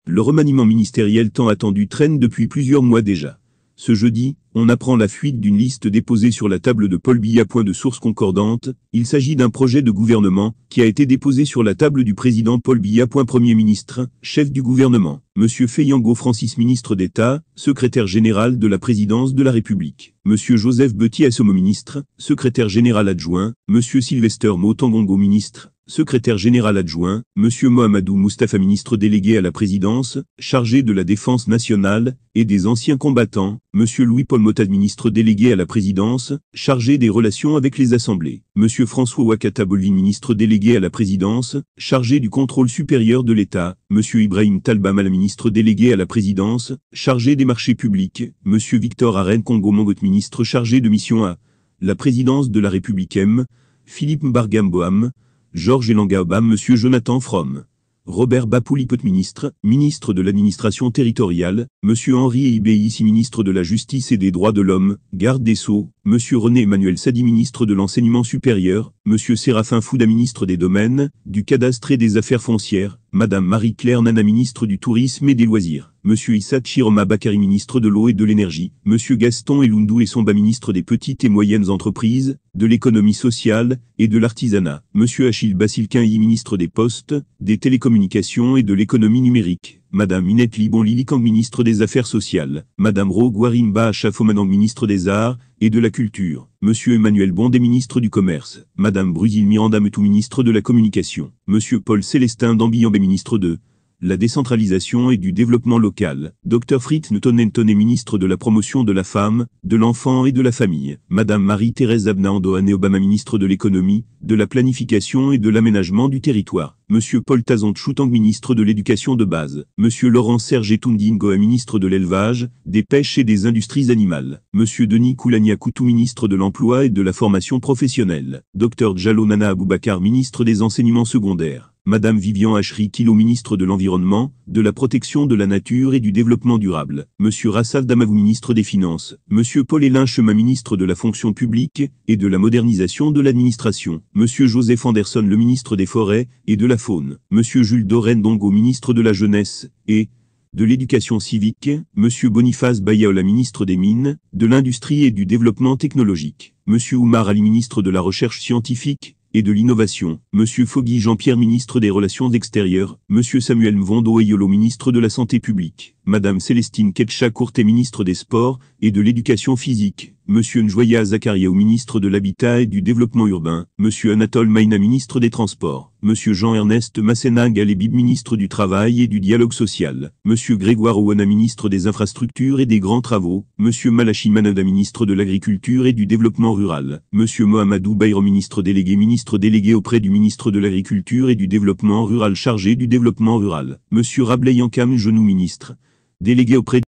Le remaniement ministériel tant attendu traîne depuis plusieurs mois déjà. Ce jeudi, on apprend la fuite d'une liste déposée sur la table de Paul Biya. De sources concordantes, il s'agit d'un projet de gouvernement qui a été déposé sur la table du président Paul Biya. Premier ministre, chef du gouvernement, Monsieur Feyango Francis, ministre d'État, secrétaire général de la présidence de la République, Monsieur Joseph Beti Assomo, ministre, secrétaire général adjoint, Monsieur Sylvester Motangongo, ministre, secrétaire général adjoint, Monsieur Mohamedou Moustapha, ministre délégué à la présidence, chargé de la défense nationale et des anciens combattants, Monsieur Louis-Paul Motad, ministre délégué à la présidence, chargé des relations avec les assemblées, Monsieur François Ouakata Bolvin, ministre délégué à la présidence, chargé du contrôle supérieur de l'État, Monsieur Ibrahim Talba Mala, ministre délégué à la présidence, chargé des marchés publics, Monsieur Victor Aren Congo Mongot, ministre chargé de mission à la présidence de la République, Philippe Mbargam-Boham, Georges Elanga Obam, Monsieur Jonathan From, Robert Bapoulipot, ministre de l'administration territoriale, Monsieur Henri Ibéissi, ministre de la Justice et des Droits de l'Homme, garde des Sceaux, Monsieur René Emmanuel Sadi, ministre de l'Enseignement supérieur, Monsieur Séraphin Fouda, ministre des Domaines, du Cadastre et des Affaires foncières, Madame Marie-Claire Nana, ministre du Tourisme et des Loisirs, Monsieur Issa Chiroma Bakari, ministre de l'Eau et de l'Énergie, Monsieur Gaston Elundou Essomba, ministre des Petites et Moyennes Entreprises, de l'Économie sociale et de l'Artisanat, Monsieur Achille Bassilquin-Yi, ministre des Postes, des Télécommunications et de l'Économie numérique, Madame Minette Libon Lilikang, ministre des Affaires sociales, Madame Rogwarimba Achafomanang, ministre des Arts et de la Culture, Monsieur Emmanuel Bondé, ministre du Commerce, Madame Brusil Miranda Metou, ministre de la Communication, Monsieur Paul Célestin Dambiambé, ministre de la décentralisation et du développement local, Dr Fritz Ntonentone, ministre de la promotion de la femme, de l'enfant et de la famille, Madame Marie-Thérèse Abna-Andoane Obama, ministre de l'économie, de la planification et de l'aménagement du territoire, Monsieur Paul Tazon Choutang, ministre de l'éducation de base, Monsieur Laurent Serge Etoundi Ngoa, ministre de l'élevage, des pêches et des industries animales, Monsieur Denis Koulania Koutou, ministre de l'emploi et de la formation professionnelle, Dr Djalo Nana Aboubakar, ministre des enseignements secondaires, Madame Vivian Achri Kilo, ministre de l'Environnement, de la Protection de la Nature et du Développement durable, Monsieur Rassal Damavou, ministre des Finances, Monsieur Paul Hélin Chemin, ministre de la Fonction publique et de la modernisation de l'administration, Monsieur Joseph Anderson, le ministre des Forêts et de la Faune, Monsieur Jules Dorène Dongo, ministre de la Jeunesse et de l'Éducation civique, Monsieur Boniface Bayaola, ministre des Mines, de l'Industrie et du Développement technologique, Monsieur Oumar Ali, ministre de la Recherche scientifique et de l'innovation, Monsieur Foggy Jean-Pierre, ministre des Relations extérieures, Monsieur Samuel Mvondo Eyolo, ministre de la Santé publique, Madame Célestine Ketcha Courtet, ministre des Sports et de l'Éducation physique, Monsieur Njoya Zakaria, ministre de l'Habitat et du Développement urbain, Monsieur Anatole Maïna, ministre des Transports, Monsieur Jean-Ernest Massena Galébib, ministre du Travail et du Dialogue social, Monsieur Grégoire Ouana, ministre des Infrastructures et des Grands Travaux, Monsieur Malachi Manada, ministre de l'Agriculture et du Développement rural, Monsieur Mohamedou Bayro, ministre délégué auprès du ministre de l'Agriculture et du Développement rural chargé du développement rural, Monsieur Rabelais Yankam Genou, ministre délégué auprès